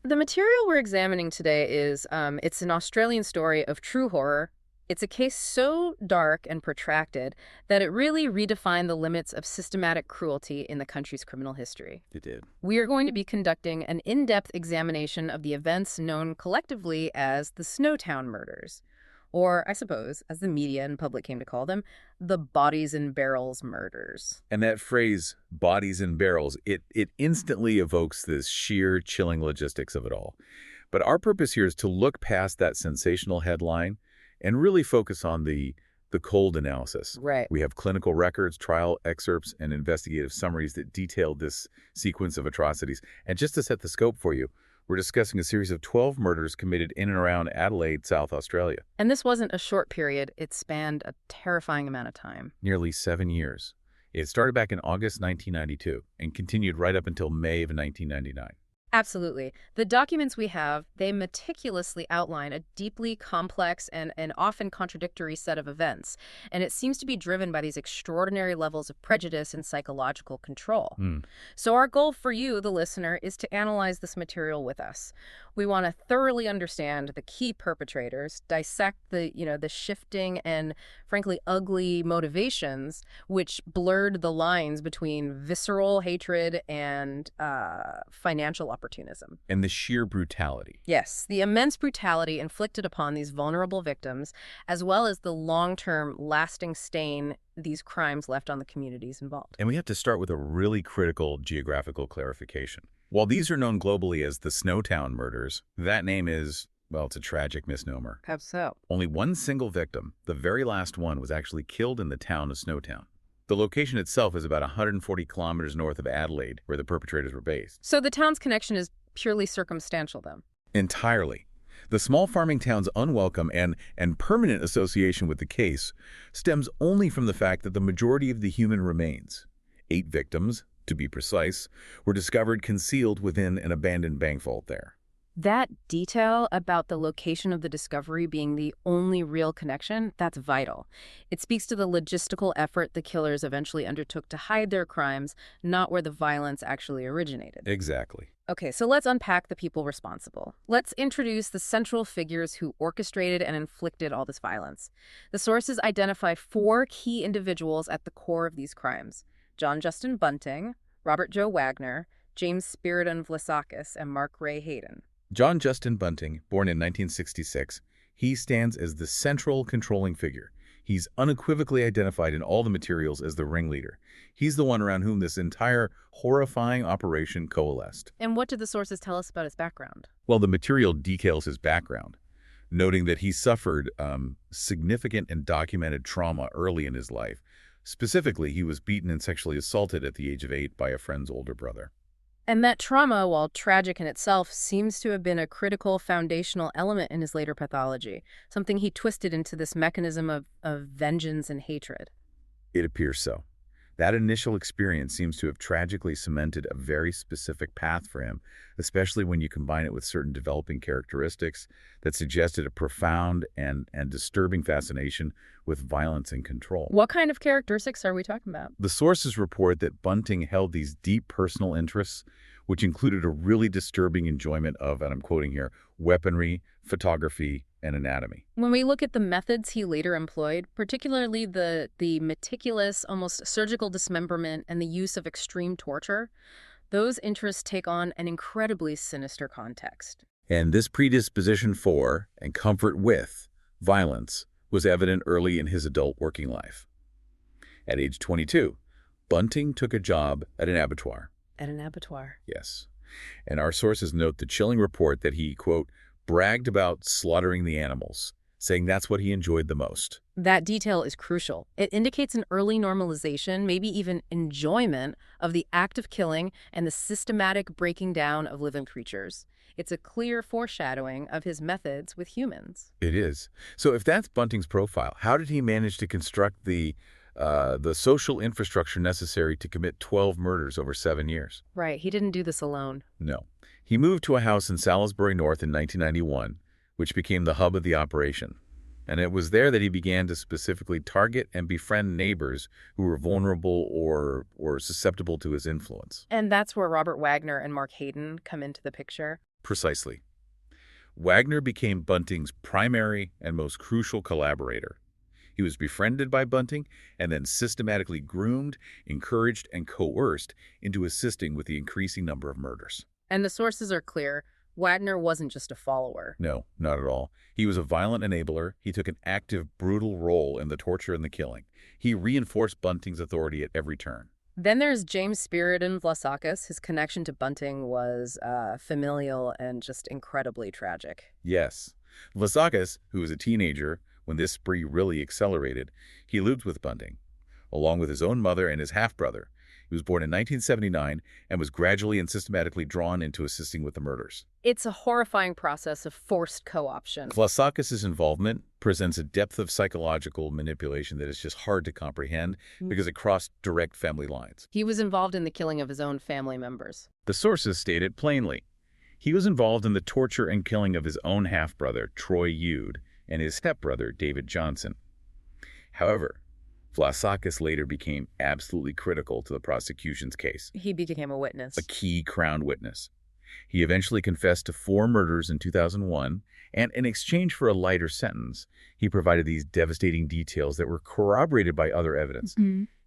The material we're examining today is, it's an Australian story of true horror. It's a case so dark and protracted that it really redefined the limits of systematic cruelty in the country's criminal history. It did. We are going to be conducting an in-depth examination of the events known collectively as the Snowtown murders, or I suppose, as the media and public came to call them, the bodies in barrels murders. And that phrase, bodies in barrels, it instantly evokes this sheer chilling logistics of it all. But our purpose here is to look past that sensational headline and really focus on the cold analysis. Right. We have clinical records, trial excerpts, and investigative summaries that detail this sequence of atrocities. And just to set the scope for you, we're discussing a series of 12 murders committed in and around Adelaide, South Australia. And this wasn't a short period. It spanned a terrifying amount of time. Nearly 7 years. It started back in August 1992 and continued right up until May of 1999. Absolutely. The documents we have, they meticulously outline a deeply complex and often contradictory set of events, and it seems to be driven by these extraordinary levels of prejudice and psychological control. So our goal for you, the listener, is to analyze this material with us. We want to thoroughly understand the key perpetrators, dissect the shifting and frankly ugly motivations which blurred the lines between visceral hatred and financial opportunism. And the sheer brutality. Yes, the immense brutality inflicted upon these vulnerable victims, as well as the long-term lasting stain these crimes left on the communities involved. And we have to start with a really critical geographical clarification. While these are known globally as the Snowtown murders, that name is, well, it's a tragic misnomer. How so? Only one single victim, the very last one, was actually killed in the town of Snowtown. The location itself is about 140 kilometers north of Adelaide, where the perpetrators were based. So the town's connection is purely circumstantial, then? Entirely. The small farming town's unwelcome and permanent association with the case stems only from the fact that the majority of the human remains, 8 victims, to be precise, were discovered concealed within an abandoned bank vault there. That detail about the location of the discovery being the only real connection, that's vital. It speaks to the logistical effort the killers eventually undertook to hide their crimes, not where the violence actually originated. Exactly. Okay, so let's unpack the people responsible. Let's introduce the central figures who orchestrated and inflicted all this violence. The sources identify 4 key individuals at the core of these crimes: John Justin Bunting, Robert Joe Wagner, James Spiridon Vlasakis, and Mark Ray Hayden. John Justin Bunting, born in 1966, he stands as the central controlling figure. He's unequivocally identified in all the materials as the ringleader. He's the one around whom this entire horrifying operation coalesced. And what did the sources tell us about his background? Well, the material details his background, noting that he suffered significant and documented trauma early in his life. Specifically, he was beaten and sexually assaulted at the age of 8 by a friend's older brother. And that trauma, while tragic in itself, seems to have been a critical foundational element in his later pathology, something he twisted into this mechanism of vengeance and hatred. It appears so. That initial experience seems to have tragically cemented a very specific path for him, especially when you combine it with certain developing characteristics that suggested a profound and disturbing fascination with violence and control. What kind of characteristics are we talking about? The sources report that Bunting held these deep personal interests, which included a really disturbing enjoyment of, and I'm quoting here, weaponry, photography, and anatomy. When we look at the methods he later employed, particularly the meticulous, almost surgical dismemberment and the use of extreme torture, those interests take on an incredibly sinister context. And this predisposition for, and comfort with, violence was evident early in his adult working life. At age 22, Bunting took a job at an abattoir. At an abattoir? Yes. And our sources note the chilling report that he, quote, bragged about slaughtering the animals, saying that's what he enjoyed the most. That detail is crucial. It indicates an early normalization, maybe even enjoyment, of the act of killing and the systematic breaking down of living creatures. It's a clear foreshadowing of his methods with humans. It is. So if that's Bunting's profile, how did he manage to construct the social infrastructure necessary to commit 12 murders over 7 years? Right. He didn't do this alone. No. He moved to a house in Salisbury North in 1991, which became the hub of the operation. And it was there that he began to specifically target and befriend neighbors who were vulnerable or susceptible to his influence. And that's where Robert Wagner and Mark Hayden come into the picture. Precisely. Wagner became Bunting's primary and most crucial collaborator. He was befriended by Bunting and then systematically groomed, encouraged, and coerced into assisting with the increasing number of murders. And the sources are clear. Wagner wasn't just a follower. No, not at all. He was a violent enabler. He took an active, brutal role in the torture and the killing. He reinforced Bunting's authority at every turn. Then there's James Spiridion Vlasakis. His connection to Bunting was familial and just incredibly tragic. Yes. Vlasakis, who was a teenager when this spree really accelerated, he lived with Bunting, along with his own mother and his half-brother. He was born in 1979 and was gradually and systematically drawn into assisting with the murders. It's a horrifying process of forced co-option. Vlasakis' involvement presents a depth of psychological manipulation that is just hard to comprehend because it crossed direct family lines. He was involved in the killing of his own family members. The sources state it plainly. He was involved in the torture and killing of his own half-brother, Troy Eude, and his stepbrother, David Johnson. However, Vlasakis later became absolutely critical to the prosecution's case, He became a witness. a key crown witness. He eventually confessed to 4 murders in 2001, and in exchange for a lighter sentence, he provided these devastating details that were corroborated by other evidence.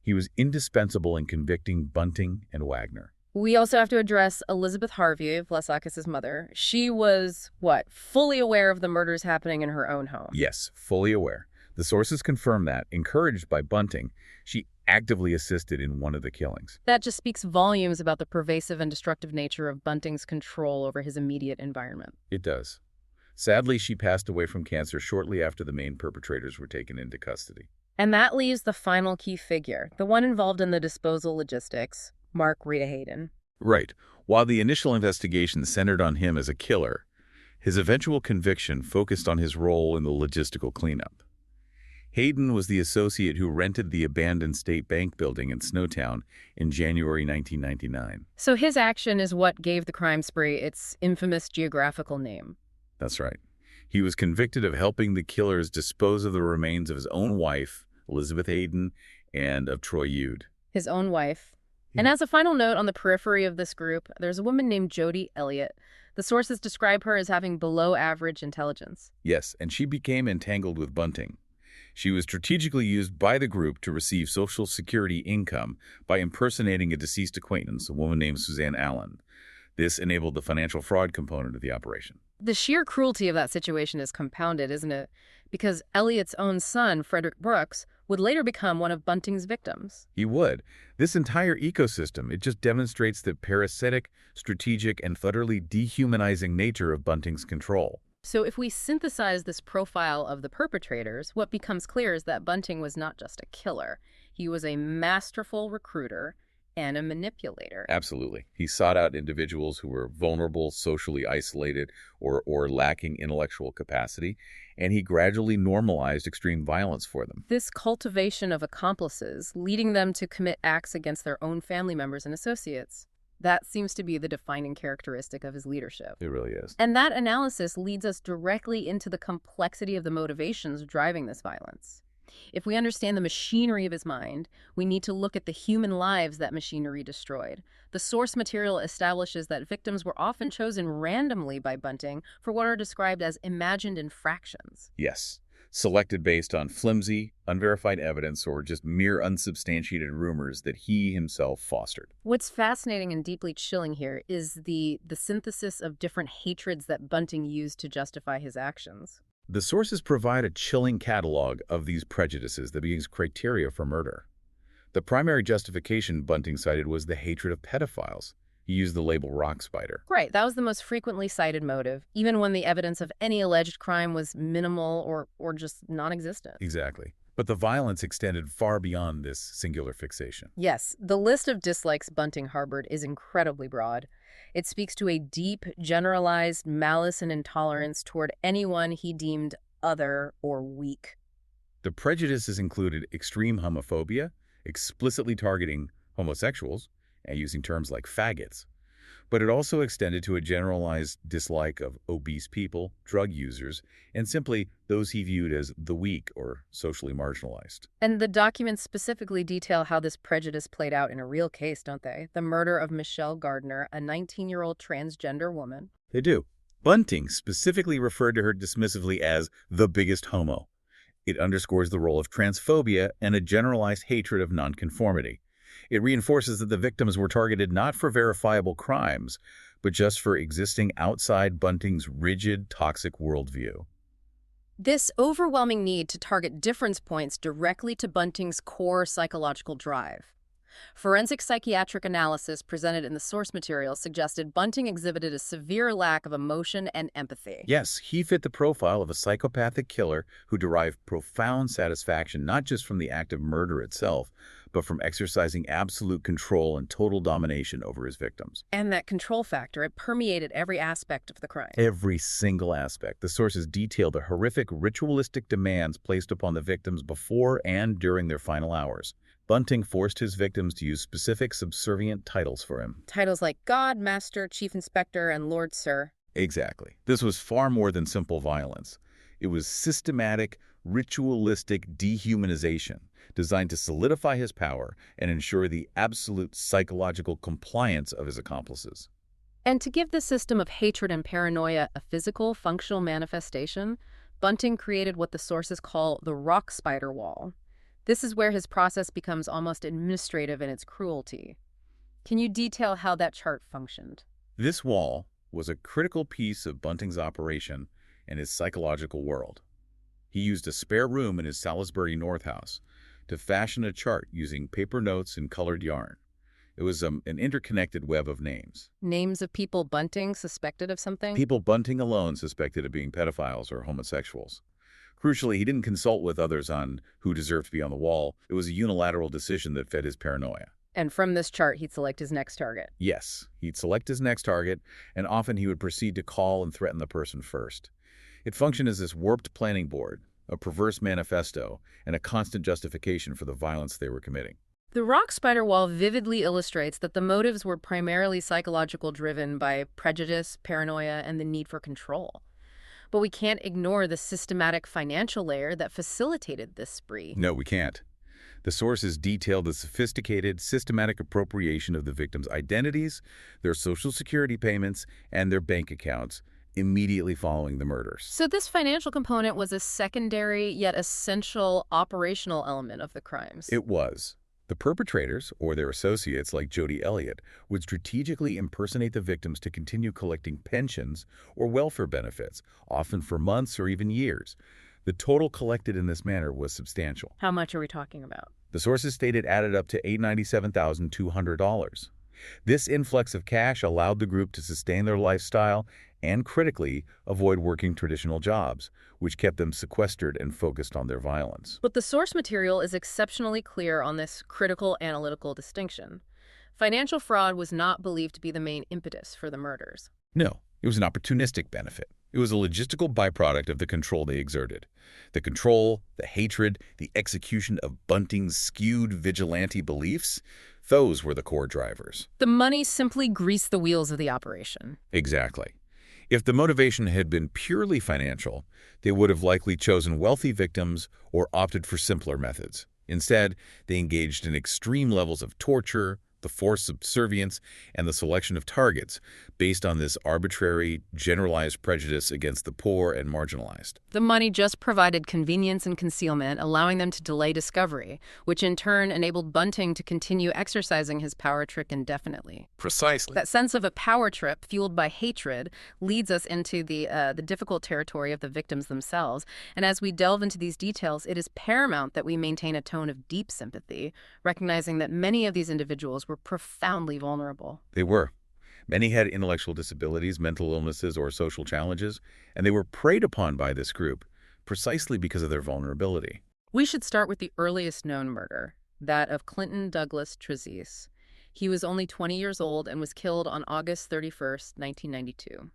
He was indispensable in convicting Bunting and Wagner. We also have to address Elizabeth Harvey, Vlasakis' mother. She was, fully aware of the murders happening in her own home. Yes, fully aware. The sources confirm that, encouraged by Bunting, she actively assisted in one of the killings. That just speaks volumes about the pervasive and destructive nature of Bunting's control over his immediate environment. It does. Sadly, she passed away from cancer shortly after the main perpetrators were taken into custody. And that leaves the final key figure, the one involved in the disposal logistics, Mark Rita Hayden. Right. While the initial investigation centered on him as a killer, his eventual conviction focused on his role in the logistical cleanup. Hayden was the associate who rented the abandoned state bank building in Snowtown in January 1999. So his action is what gave the crime spree its infamous geographical name. That's right. He was convicted of helping the killers dispose of the remains of his own wife, Elizabeth Hayden, and of Troy Eude. His own wife. And as a final note on the periphery of this group, there's a woman named Jodi Elliott. The sources describe her as having below-average intelligence. Yes, and she became entangled with Bunting. She was strategically used by the group to receive Social Security income by impersonating a deceased acquaintance, a woman named Suzanne Allen. This enabled the financial fraud component of the operation. The sheer cruelty of that situation is compounded, isn't it? Because Elliott's own son, Frederick Brooks, would later become one of Bunting's victims. He would. This entire ecosystem, it just demonstrates the parasitic, strategic, and utterly dehumanizing nature of Bunting's control. So if we synthesize this profile of the perpetrators, what becomes clear is that Bunting was not just a killer. He was a masterful recruiter and a manipulator. Absolutely. He sought out individuals who were vulnerable, socially isolated, or lacking intellectual capacity, and he gradually normalized extreme violence for them. This cultivation of accomplices, leading them to commit acts against their own family members and associates, that seems to be the defining characteristic of his leadership. It really is. And that analysis leads us directly into the complexity of the motivations driving this violence. If we understand the machinery of his mind, we need to look at the human lives that machinery destroyed. The source material establishes that victims were often chosen randomly by Bunting for what are described as imagined infractions. Yes. Selected based on flimsy, unverified evidence or just mere unsubstantiated rumors that he himself fostered. What's fascinating and deeply chilling here is the synthesis of different hatreds that Bunting used to justify his actions. The sources provide a chilling catalog of these prejudices that begins criteria for murder. The primary justification Bunting cited was the hatred of pedophiles. He used the label rock spider. Right, that was the most frequently cited motive, even when the evidence of any alleged crime was minimal or just non-existent. Exactly. But the violence extended far beyond this singular fixation. Yes, the list of dislikes Bunting harbored is incredibly broad. It speaks to a deep, generalized malice and intolerance toward anyone he deemed other or weak. The prejudices included extreme homophobia, explicitly targeting homosexuals, and using terms like faggots. But it also extended to a generalized dislike of obese people, drug users, and simply those he viewed as the weak or socially marginalized. And the documents specifically detail how this prejudice played out in a real case, don't they? The murder of Michelle Gardner, a 19-year-old transgender woman. They do. Bunting specifically referred to her dismissively as the biggest homo. It underscores the role of transphobia and a generalized hatred of nonconformity. It reinforces that the victims were targeted not for verifiable crimes, but just for existing outside Bunting's rigid, toxic worldview. This overwhelming need to target difference points directly to Bunting's core psychological drive. Forensic psychiatric analysis presented in the source material suggested Bunting exhibited a severe lack of emotion and empathy. Yes, he fit the profile of a psychopathic killer who derived profound satisfaction not just from the act of murder itself, but from exercising absolute control and total domination over his victims. And that control factor, it permeated every aspect of the crime. Every single aspect. The sources detail the horrific ritualistic demands placed upon the victims before and during their final hours. Bunting forced his victims to use specific subservient titles for him. Titles like God, Master, Chief Inspector, and Lord Sir. Exactly. This was far more than simple violence. It was systematic, ritualistic dehumanization designed to solidify his power and ensure the absolute psychological compliance of his accomplices. And to give the system of hatred and paranoia a physical, functional manifestation, Bunting created what the sources call the rock spider wall. This is where his process becomes almost administrative in its cruelty. Can you detail how that chart functioned? This wall was a critical piece of Bunting's operation and his psychological world. He used a spare room in his Salisbury North house to fashion a chart using paper notes and colored yarn. It was an interconnected web of names. Names of people Bunting suspected of something? People Bunting alone suspected of being pedophiles or homosexuals. Crucially, he didn't consult with others on who deserved to be on the wall. It was a unilateral decision that fed his paranoia. And from this chart, he'd select his next target. Yes, he'd select his next target, and often he would proceed to call and threaten the person first. It functioned as this warped planning board, a perverse manifesto, and a constant justification for the violence they were committing. The rock spider wall vividly illustrates that the motives were primarily psychological, driven by prejudice, paranoia, and the need for control. But we can't ignore the systematic financial layer that facilitated this spree. No, we can't. The sources detail the sophisticated, systematic appropriation of the victims' identities, their Social Security payments, and their bank accounts immediately following the murders. So this financial component was a secondary yet essential operational element of the crimes. It was. The perpetrators, or their associates like Jody Elliott, would strategically impersonate the victims to continue collecting pensions or welfare benefits, often for months or even years. The total collected in this manner was substantial. How much are we talking about? The sources stated added up to $897,200. This influx of cash allowed the group to sustain their lifestyle and, critically, avoid working traditional jobs, which kept them sequestered and focused on their violence. But the source material is exceptionally clear on this critical analytical distinction. Financial fraud was not believed to be the main impetus for the murders. No, it was an opportunistic benefit. It was a logistical byproduct of the control they exerted. The control, the hatred, the execution of Bunting's skewed vigilante beliefs, those were the core drivers. The money simply greased the wheels of the operation. Exactly. If the motivation had been purely financial, they would have likely chosen wealthy victims or opted for simpler methods. Instead, they engaged in extreme levels of torture, the forced subservience, and the selection of targets based on this arbitrary, generalized prejudice against the poor and marginalized. The money just provided convenience and concealment, allowing them to delay discovery, which in turn enabled Bunting to continue exercising his power trick indefinitely. Precisely. That sense of a power trip fueled by hatred leads us into the difficult territory of the victims themselves. And as we delve into these details, it is paramount that we maintain a tone of deep sympathy, recognizing that many of these individuals were profoundly vulnerable. They were. Many had intellectual disabilities, mental illnesses, or social challenges, and they were preyed upon by this group precisely because of their vulnerability. We should start with the earliest known murder, that of Clinton Douglas Trezise. He was only 20 years old and was killed on August 31st, 1992.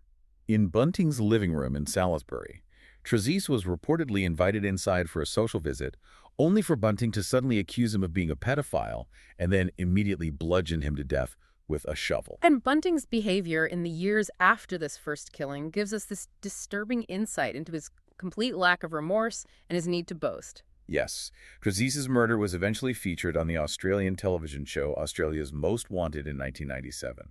In Bunting's living room in Salisbury, Trezise was reportedly invited inside for a social visit, only for Bunting to suddenly accuse him of being a pedophile and then immediately bludgeon him to death with a shovel. And Bunting's behavior in the years after this first killing gives us this disturbing insight into his complete lack of remorse and his need to boast. Yes, Trezise's murder was eventually featured on the Australian television show Australia's Most Wanted in 1997.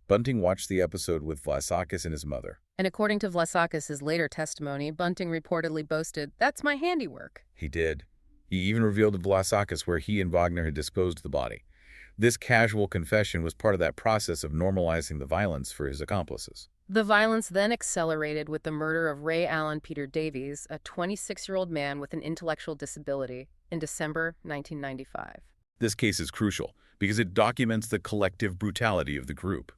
Bunting watched the episode with Vlasakis and his mother. And according to Vlasakis' later testimony, Bunting reportedly boasted, "That's my handiwork." He did. He even revealed to Vlasakis where he and Wagner had disposed of the body. This casual confession was part of that process of normalizing the violence for his accomplices. The violence then accelerated with the murder of Ray Allen Peter Davies, a 26-year-old man with an intellectual disability, in December 1995. This case is crucial because it documents the collective brutality of the group.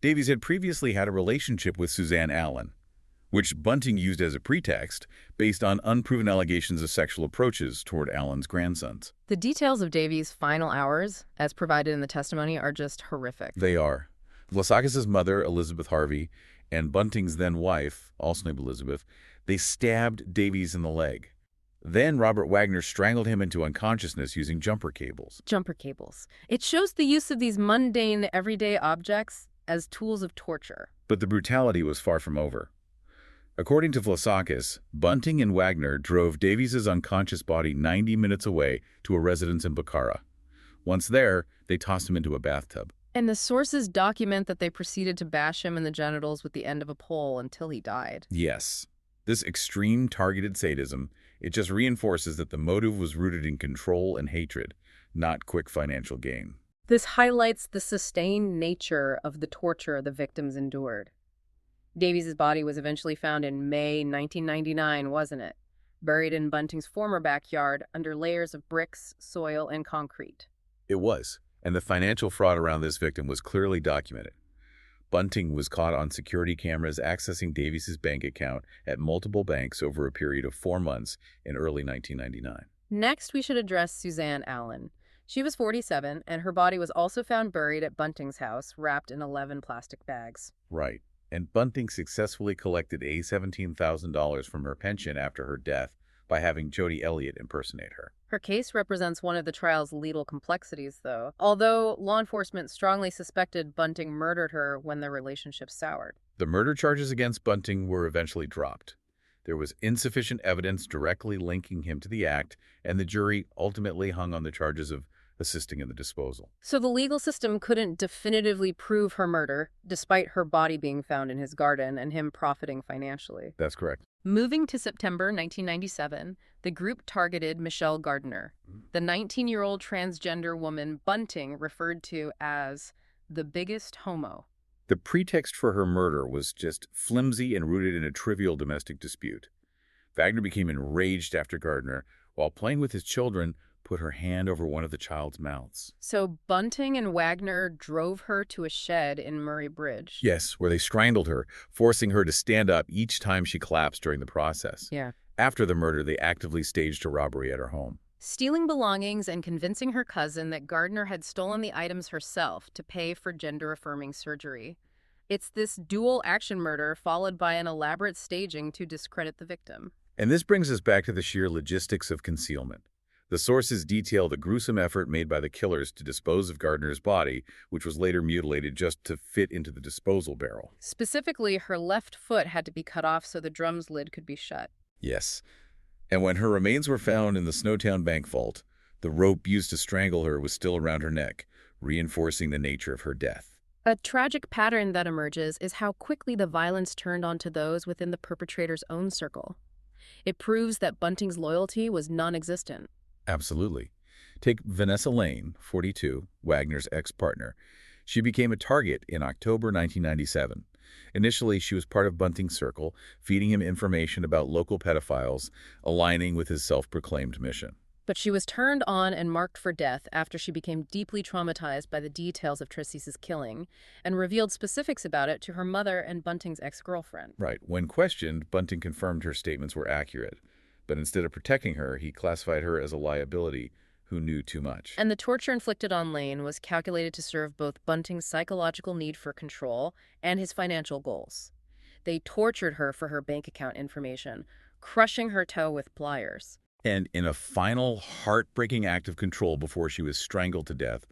Davies had previously had a relationship with Suzanne Allen, which Bunting used as a pretext based on unproven allegations of sexual approaches toward Allen's grandsons. The details of Davies' final hours, as provided in the testimony, are just horrific. They are. Vlasakis' mother, Elizabeth Harvey, and Bunting's then-wife, also named Elizabeth, they stabbed Davies in the leg. Then Robert Wagner strangled him into unconsciousness using jumper cables. Jumper cables. It shows the use of these mundane, everyday objects as tools of torture. But the brutality was far from over. According to Vlasakis, Bunting and Wagner drove Davies' unconscious body 90 minutes away to a residence in Bukhara. Once there, they tossed him into a bathtub. And the sources document that they proceeded to bash him in the genitals with the end of a pole until he died. Yes. This extreme targeted sadism, it just reinforces that the motive was rooted in control and hatred, not quick financial gain. This highlights the sustained nature of the torture the victims endured. Davies' body was eventually found in May 1999, wasn't it? Buried in Bunting's former backyard under layers of bricks, soil, and concrete. It was, and the financial fraud around this victim was clearly documented. Bunting was caught on security cameras accessing Davies' bank account at multiple banks over a period of 4 months in early 1999. Next, we should address Suzanne Allen. She was 47, and her body was also found buried at Bunting's house, wrapped in 11 plastic bags. Right. And Bunting successfully collected $17,000 from her pension after her death by having Jody Elliott impersonate her. Her case represents one of the trial's legal complexities, though, although law enforcement strongly suspected Bunting murdered her when their relationship soured. The murder charges against Bunting were eventually dropped. There was insufficient evidence directly linking him to the act, and the jury ultimately hung on the charges of assisting in the disposal. So the legal system couldn't definitively prove her murder, despite her body being found in his garden and him profiting financially. That's correct. Moving to September 1997, the group targeted Michelle Gardner, the 19-year-old transgender woman Bunting referred to as the biggest homo. The pretext for her murder was just flimsy and rooted in a trivial domestic dispute. Wagner became enraged after Gardner, while playing with his children, put her hand over one of the child's mouths. So Bunting and Wagner drove her to a shed in Murray Bridge. Yes, where they strangled her, forcing her to stand up each time she collapsed during the process. Yeah. After the murder, they actively staged a robbery at her home, Stealing belongings and convincing her cousin that Gardner had stolen the items herself to pay for gender-affirming surgery. It's this dual-action murder followed by an elaborate staging to discredit the victim. And this brings us back to the sheer logistics of concealment. The sources detail the gruesome effort made by the killers to dispose of Gardner's body, which was later mutilated just to fit into the disposal barrel. Specifically, her left foot had to be cut off so the drum's lid could be shut. Yes. And when her remains were found in the Snowtown bank vault, the rope used to strangle her was still around her neck, reinforcing the nature of her death. A tragic pattern that emerges is how quickly the violence turned onto those within the perpetrator's own circle. It proves that Bunting's loyalty was non-existent. Absolutely. Take Vanessa Lane, 42, Wagner's ex-partner. She became a target in October 1997. Initially, she was part of Bunting's circle, feeding him information about local pedophiles, aligning with his self-proclaimed mission. But she was turned on and marked for death after she became deeply traumatized by the details of Tracey's killing and revealed specifics about it to her mother and Bunting's ex-girlfriend. Right. When questioned, Bunting confirmed her statements were accurate. But instead of protecting her, he classified her as a liability who knew too much. And the torture inflicted on Lane was calculated to serve both Bunting's psychological need for control and his financial goals. They tortured her for her bank account information, crushing her toe with pliers. And in a final, heartbreaking act of control before she was strangled to death,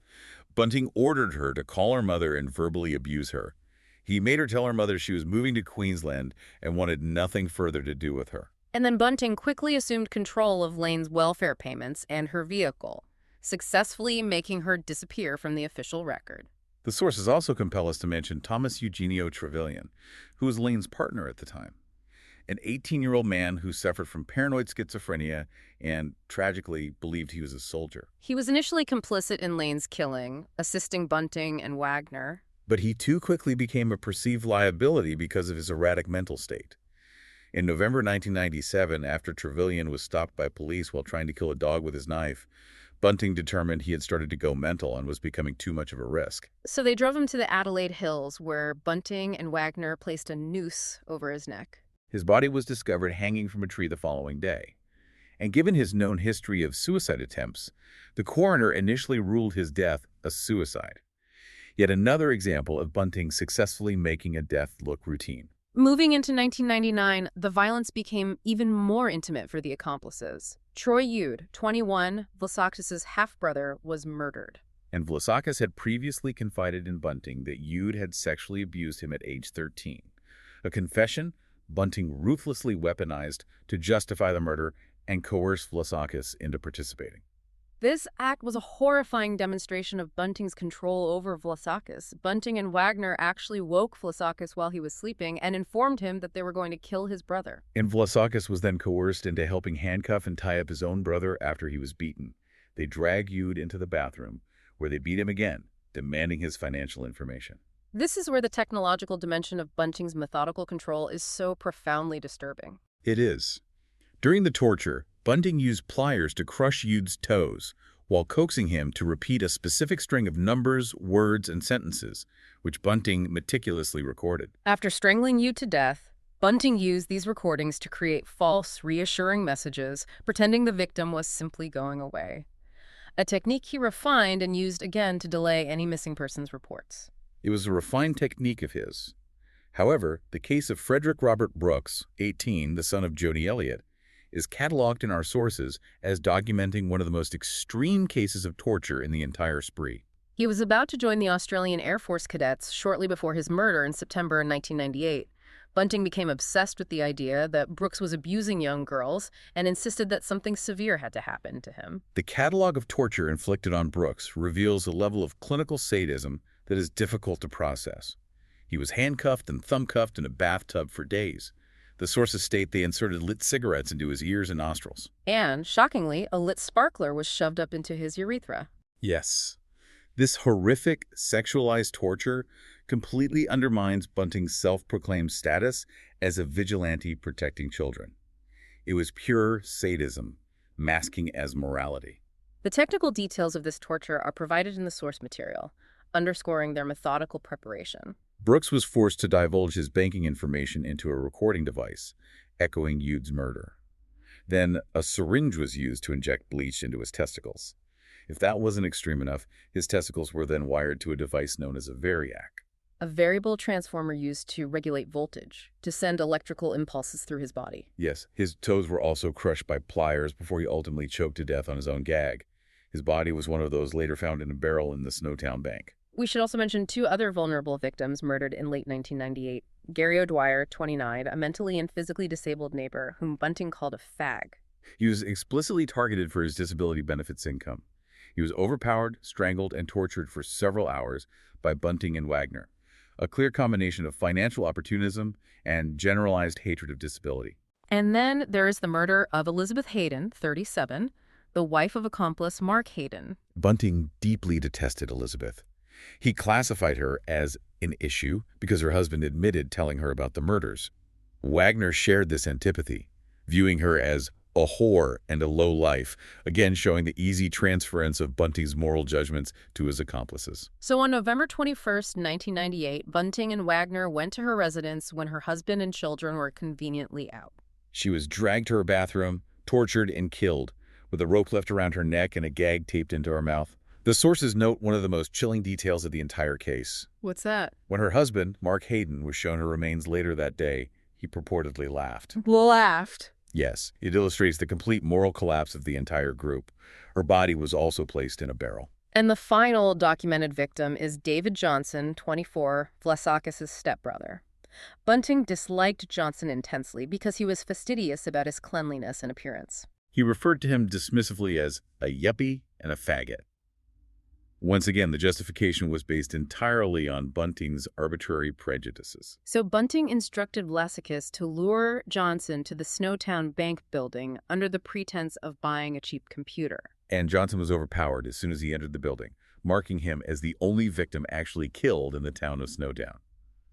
Bunting ordered her to call her mother and verbally abuse her. He made her tell her mother she was moving to Queensland and wanted nothing further to do with her. And then Bunting quickly assumed control of Lane's welfare payments and her vehicle, successfully making her disappear from the official record. The sources also compel us to mention Thomas Eugenio Trevelyan, who was Lane's partner at the time, an 18-year-old man who suffered from paranoid schizophrenia and, tragically, believed he was a soldier. He was initially complicit in Lane's killing, assisting Bunting and Wagner. But he too quickly became a perceived liability because of his erratic mental state. In November 1997, after Trevelyan was stopped by police while trying to kill a dog with his knife, Bunting determined he had started to go mental and was becoming too much of a risk. So they drove him to the Adelaide Hills, where Bunting and Wagner placed a noose over his neck. His body was discovered hanging from a tree the following day. And given his known history of suicide attempts, the coroner initially ruled his death a suicide. Yet another example of Bunting successfully making a death look routine. Moving into 1999, the violence became even more intimate for the accomplices. Troy Ude, 21, Vlasakis' half-brother, was murdered. And Vlasakis had previously confided in Bunting that Ude had sexually abused him at age 13. A confession Bunting ruthlessly weaponized to justify the murder and coerce Vlasakis into participating. This act was a horrifying demonstration of Bunting's control over Vlasakis. Bunting and Wagner actually woke Vlasakis while he was sleeping and informed him that they were going to kill his brother. And Vlasakis was then coerced into helping handcuff and tie up his own brother after he was beaten. They dragged Ude into the bathroom, where they beat him again, demanding his financial information. This is where the technological dimension of Bunting's methodical control is so profoundly disturbing. It is. During the torture, Bunting used pliers to crush Ude's toes, while coaxing him to repeat a specific string of numbers, words, and sentences, which Bunting meticulously recorded. After strangling Ude to death, Bunting used these recordings to create false, reassuring messages, pretending the victim was simply going away. A technique he refined and used again to delay any missing persons reports. It was a refined technique of his. However, the case of Frederick Robert Brooks, 18, the son of Joni Elliott, is cataloged in our sources as documenting one of the most extreme cases of torture in the entire spree. He was about to join the Australian Air Force cadets shortly before his murder in September 1998. Bunting became obsessed with the idea that Brooks was abusing young girls and insisted that something severe had to happen to him. The catalog of torture inflicted on Brooks reveals a level of clinical sadism that is difficult to process. He was handcuffed and thumb-cuffed in a bathtub for days. The sources state they inserted lit cigarettes into his ears and nostrils. And, shockingly, a lit sparkler was shoved up into his urethra. Yes. This horrific, sexualized torture completely undermines Bunting's self-proclaimed status as a vigilante protecting children. It was pure sadism, masking as morality. The technical details of this torture are provided in the source material, underscoring their methodical preparation. Brooks was forced to divulge his banking information into a recording device, echoing Ude's murder. Then, a syringe was used to inject bleach into his testicles. If that wasn't extreme enough, his testicles were then wired to a device known as a variac. A variable transformer used to regulate voltage, to send electrical impulses through his body. Yes, his toes were also crushed by pliers before he ultimately choked to death on his own gag. His body was one of those later found in a barrel in the Snowtown bank. We should also mention two other vulnerable victims murdered in late 1998. Gary O'Dwyer, 29, a mentally and physically disabled neighbor whom Bunting called a fag. He was explicitly targeted for his disability benefits income. He was overpowered, strangled, and tortured for several hours by Bunting and Wagner, a clear combination of financial opportunism and generalized hatred of disability. And then there is the murder of Elizabeth Hayden, 37, the wife of accomplice Mark Hayden. Bunting deeply detested Elizabeth. He classified her as an issue because her husband admitted telling her about the murders. Wagner shared this antipathy, viewing her as a whore and a low life, again showing the easy transference of Bunting's moral judgments to his accomplices. So on November 21st, 1998, Bunting and Wagner went to her residence when her husband and children were conveniently out. She was dragged to her bathroom, tortured, and killed, with a rope left around her neck and a gag taped into her mouth. The sources note one of the most chilling details of the entire case. What's that? When her husband, Mark Hayden, was shown her remains later that day, he purportedly laughed. Laughed? Yes, it illustrates the complete moral collapse of the entire group. Her body was also placed in a barrel. And the final documented victim is David Johnson, 24, Vlasakis' stepbrother. Bunting disliked Johnson intensely because he was fastidious about his cleanliness and appearance. He referred to him dismissively as a yuppie and a faggot. Once again, the justification was based entirely on Bunting's arbitrary prejudices. So Bunting instructed Vlasakis to lure Johnson to the Snowtown bank building under the pretense of buying a cheap computer. And Johnson was overpowered as soon as he entered the building, marking him as the only victim actually killed in the town of Snowtown,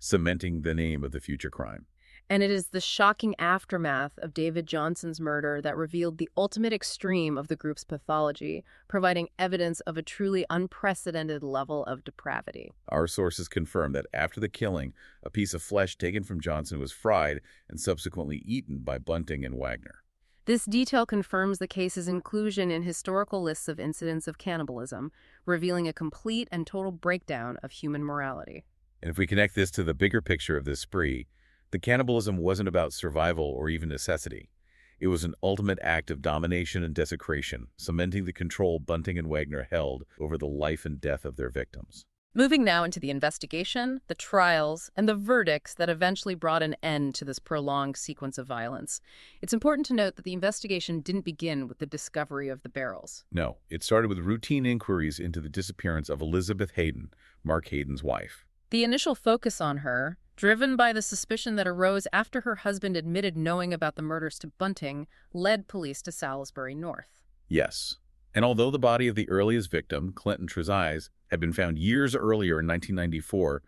cementing the name of the future crime. And it is the shocking aftermath of David Johnson's murder that revealed the ultimate extreme of the group's pathology, providing evidence of a truly unprecedented level of depravity. Our sources confirm that after the killing, a piece of flesh taken from Johnson was fried and subsequently eaten by Bunting and Wagner. This detail confirms the case's inclusion in historical lists of incidents of cannibalism, revealing a complete and total breakdown of human morality. And if we connect this to the bigger picture of this spree, the cannibalism wasn't about survival or even necessity. It was an ultimate act of domination and desecration, cementing the control Bunting and Wagner held over the life and death of their victims. Moving now into the investigation, the trials, and the verdicts that eventually brought an end to this prolonged sequence of violence. It's important to note that the investigation didn't begin with the discovery of the barrels. No, it started with routine inquiries into the disappearance of Elizabeth Hayden, Mark Hayden's wife. The initial focus on her, driven by the suspicion that arose after her husband admitted knowing about the murders to Bunting, led police to Salisbury North. Yes. And although the body of the earliest victim, Clinton Trezise, had been found years earlier in 1994,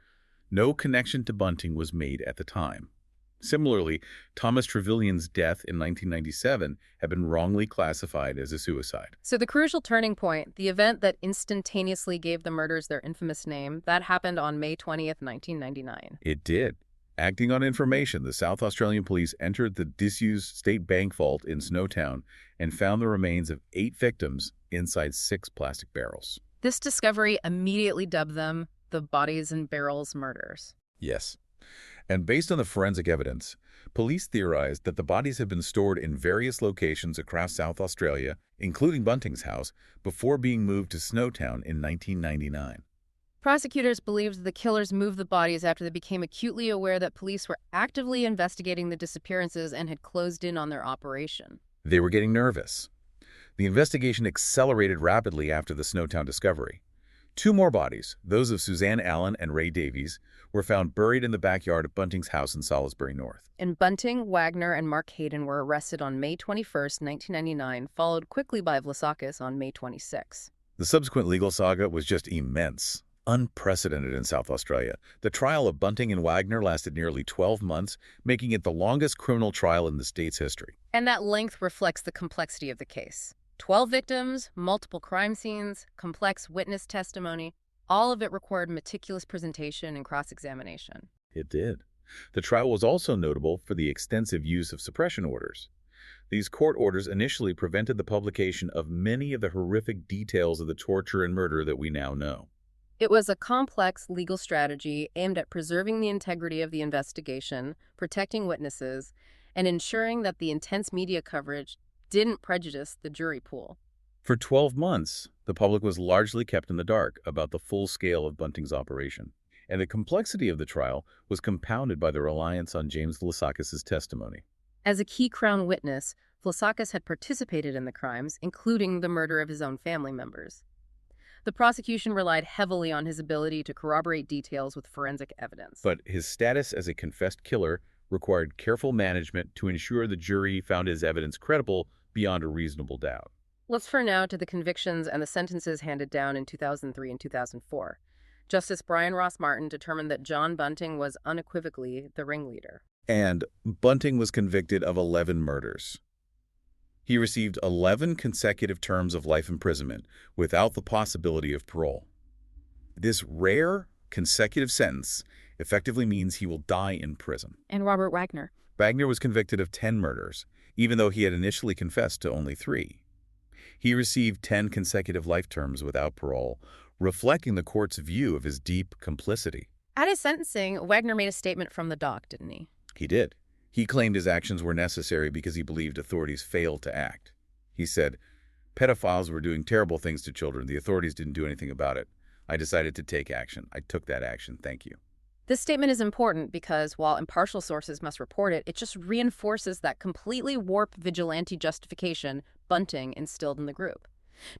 no connection to Bunting was made at the time. Similarly, Thomas Trevelyan's death in 1997 had been wrongly classified as a suicide. So the crucial turning point, the event that instantaneously gave the murders their infamous name, that happened on May 20th, 1999. It did. Acting on information, the South Australian police entered the disused state bank vault in Snowtown and found the remains of 8 victims inside 6 plastic barrels. This discovery immediately dubbed them the bodies and barrels murders. Yes. And based on the forensic evidence, police theorized that the bodies had been stored in various locations across South Australia, including Bunting's house, before being moved to Snowtown in 1999. Prosecutors believed the killers moved the bodies after they became acutely aware that police were actively investigating the disappearances and had closed in on their operation. They were getting nervous. The investigation accelerated rapidly after the Snowtown discovery. 2 more bodies, those of Suzanne Allen and Ray Davies, were found buried in the backyard of Bunting's house in Salisbury North. And Bunting, Wagner, and Mark Hayden were arrested on May 21st, 1999, followed quickly by Vlasakis on May 26. The subsequent legal saga was just immense, unprecedented in South Australia. The trial of Bunting and Wagner lasted nearly 12 months, making it the longest criminal trial in the state's history. And that length reflects the complexity of the case. 12 victims, multiple crime scenes, complex witness testimony, all of it required meticulous presentation and cross-examination. It did. The trial was also notable for the extensive use of suppression orders. These court orders initially prevented the publication of many of the horrific details of the torture and murder that we now know. It was a complex legal strategy aimed at preserving the integrity of the investigation, protecting witnesses, and ensuring that the intense media coverage didn't prejudice the jury pool. For 12 months, the public was largely kept in the dark about the full scale of Bunting's operation, and the complexity of the trial was compounded by the reliance on James Vlasakis' testimony. As a key Crown witness, Vlasakis had participated in the crimes, including the murder of his own family members. The prosecution relied heavily on his ability to corroborate details with forensic evidence. But his status as a confessed killer required careful management to ensure the jury found his evidence credible beyond a reasonable doubt. Let's turn now to the convictions and the sentences handed down in 2003 and 2004. Justice Brian Ross Martin determined that John Bunting was unequivocally the ringleader. And Bunting was convicted of 11 murders. He received 11 consecutive terms of life imprisonment without the possibility of parole. This rare consecutive sentence effectively means he will die in prison. And Robert Wagner? Wagner was convicted of 10 murders, even though he had initially confessed to only 3. He received 10 consecutive life terms without parole, reflecting the court's view of his deep complicity. At his sentencing, Wagner made a statement from the dock, didn't he? He did. He claimed his actions were necessary because he believed authorities failed to act. He said, "Pedophiles were doing terrible things to children. The authorities didn't do anything about it. I decided to take action. I took that action. Thank you." This statement is important because, while impartial sources must report it, it just reinforces that completely warped vigilante justification Bunting instilled in the group.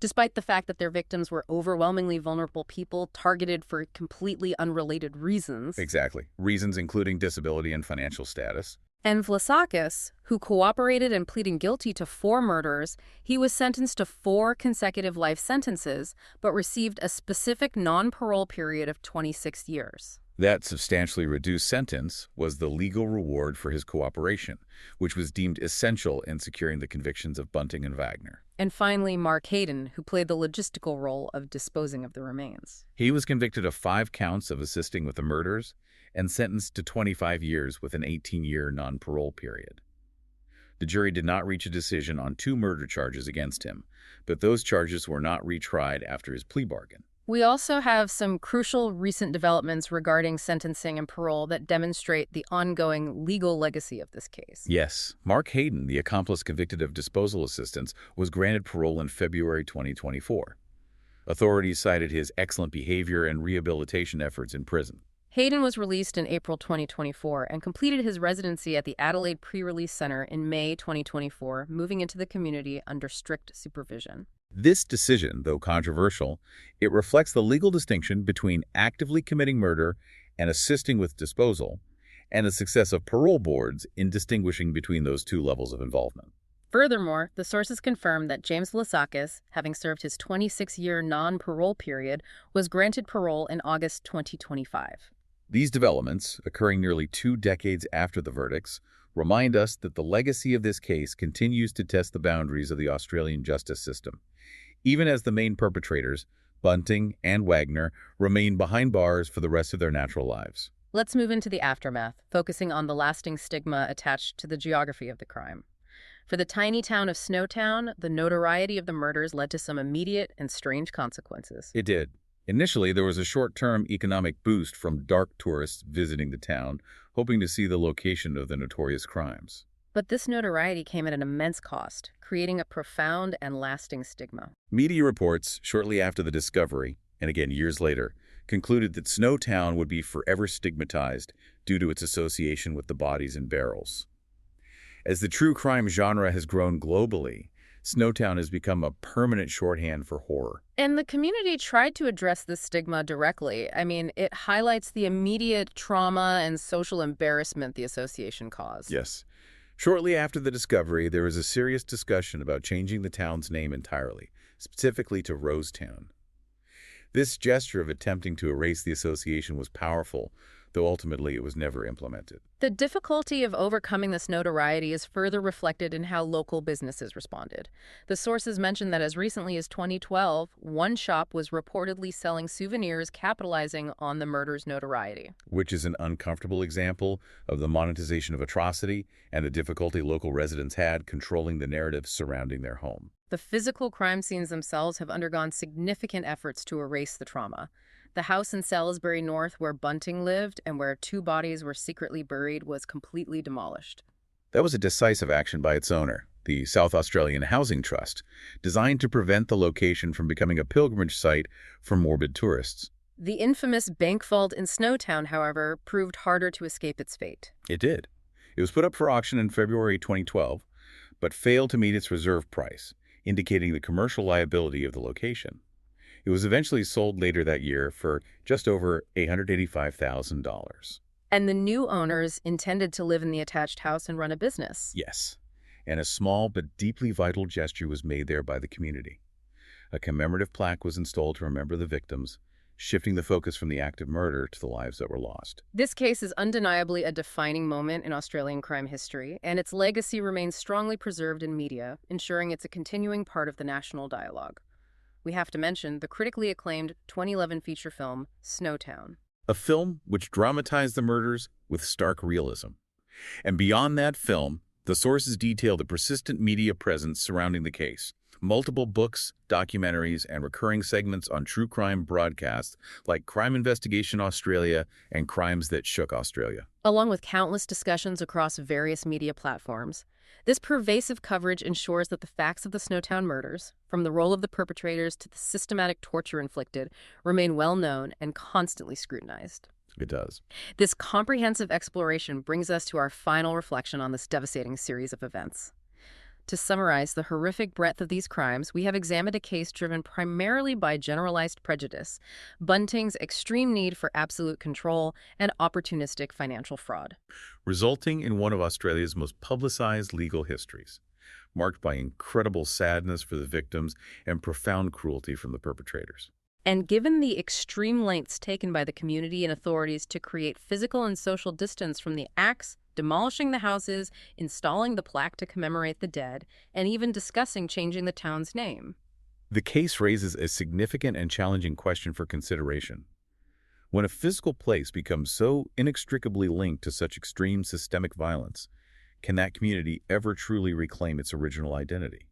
despite the fact that their victims were overwhelmingly vulnerable people targeted for completely unrelated reasons. Exactly. Reasons including disability and financial status. And Vlasakis, who cooperated in pleading guilty to 4 murders, he was sentenced to 4 consecutive life sentences, but received a specific non-parole period of 26 years. That substantially reduced sentence was the legal reward for his cooperation, which was deemed essential in securing the convictions of Bunting and Wagner. And finally, Mark Hayden, who played the logistical role of disposing of the remains. He was convicted of 5 counts of assisting with the murders and sentenced to 25 years with an 18-year non-parole period. The jury did not reach a decision on 2 murder charges against him, but those charges were not retried after his plea bargain. We also have some crucial recent developments regarding sentencing and parole that demonstrate the ongoing legal legacy of this case. Yes, Mark Hayden, the accomplice convicted of disposal assistance, was granted parole in February 2024. Authorities cited his excellent behavior and rehabilitation efforts in prison. Hayden was released in April 2024 and completed his residency at the Adelaide Pre-Release Center in May 2024, moving into the community under strict supervision. This decision, though controversial, it reflects the legal distinction between actively committing murder and assisting with disposal, and the success of parole boards in distinguishing between those 2 levels of involvement. Furthermore, the sources confirm that James Vlasakis, having served his 26-year non-parole period, was granted parole in August 2025. These developments, occurring nearly 2 decades after the verdicts, remind us that the legacy of this case continues to test the boundaries of the Australian justice system, even as the main perpetrators, Bunting and Wagner, remain behind bars for the rest of their natural lives. Let's move into the aftermath, focusing on the lasting stigma attached to the geography of the crime. For the tiny town of Snowtown, the notoriety of the murders led to some immediate and strange consequences. It did. Initially, there was a short-term economic boost from dark tourists visiting the town, hoping to see the location of the notorious crimes. But this notoriety came at an immense cost, creating a profound and lasting stigma. Media reports, shortly after the discovery, and again years later, concluded that Snowtown would be forever stigmatized due to its association with the bodies in barrels. As the true crime genre has grown globally, Snowtown has become a permanent shorthand for horror. And the community tried to address this stigma directly. I mean, it highlights the immediate trauma and social embarrassment the association caused. Yes. Shortly after the discovery, there was a serious discussion about changing the town's name entirely, specifically to Rosetown. This gesture of attempting to erase the association was powerful, though ultimately it was never implemented. The difficulty of overcoming this notoriety is further reflected in how local businesses responded. The sources mentioned that as recently as 2012, one shop was reportedly selling souvenirs capitalizing on the murder's notoriety. Which is an uncomfortable example of the monetization of atrocity and the difficulty local residents had controlling the narrative surrounding their home. The physical crime scenes themselves have undergone significant efforts to erase the trauma. The house in Salisbury North where Bunting lived and where 2 bodies were secretly buried was completely demolished. That was a decisive action by its owner, the South Australian Housing Trust, designed to prevent the location from becoming a pilgrimage site for morbid tourists. The infamous bank vault in Snowtown, however, proved harder to escape its fate. It did. It was put up for auction in February 2012, but failed to meet its reserve price, indicating the commercial liability of the location. It was eventually sold later that year for just over $885,000. And the new owners intended to live in the attached house and run a business. Yes, and a small but deeply vital gesture was made there by the community. A commemorative plaque was installed to remember the victims, shifting the focus from the act of murder to the lives that were lost. This case is undeniably a defining moment in Australian crime history, and its legacy remains strongly preserved in media, ensuring it's a continuing part of the national dialogue. We have to mention the critically acclaimed 2011 feature film, Snowtown. A film which dramatized the murders with stark realism. And beyond that film, the sources detail the persistent media presence surrounding the case. Multiple books, documentaries, and recurring segments on true crime broadcasts like Crime Investigation Australia and Crimes That Shook Australia. Along with countless discussions across various media platforms, this pervasive coverage ensures that the facts of the Snowtown murders, from the role of the perpetrators to the systematic torture inflicted, remain well known and constantly scrutinized. It does. This comprehensive exploration brings us to our final reflection on this devastating series of events. To summarize the horrific breadth of these crimes, we have examined a case driven primarily by generalized prejudice, Bunting's extreme need for absolute control, and opportunistic financial fraud. Resulting in one of Australia's most publicized legal histories, marked by incredible sadness for the victims and profound cruelty from the perpetrators. And given the extreme lengths taken by the community and authorities to create physical and social distance from the acts, demolishing the houses, installing the plaque to commemorate the dead, and even discussing changing the town's name. The case raises a significant and challenging question for consideration. When a physical place becomes so inextricably linked to such extreme systemic violence, can that community ever truly reclaim its original identity?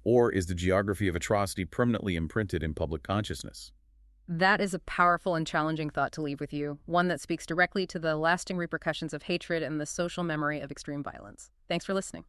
Or is the geography of atrocity permanently imprinted in public consciousness? That is a powerful and challenging thought to leave with you, one that speaks directly to the lasting repercussions of hatred and the social memory of extreme violence. Thanks for listening.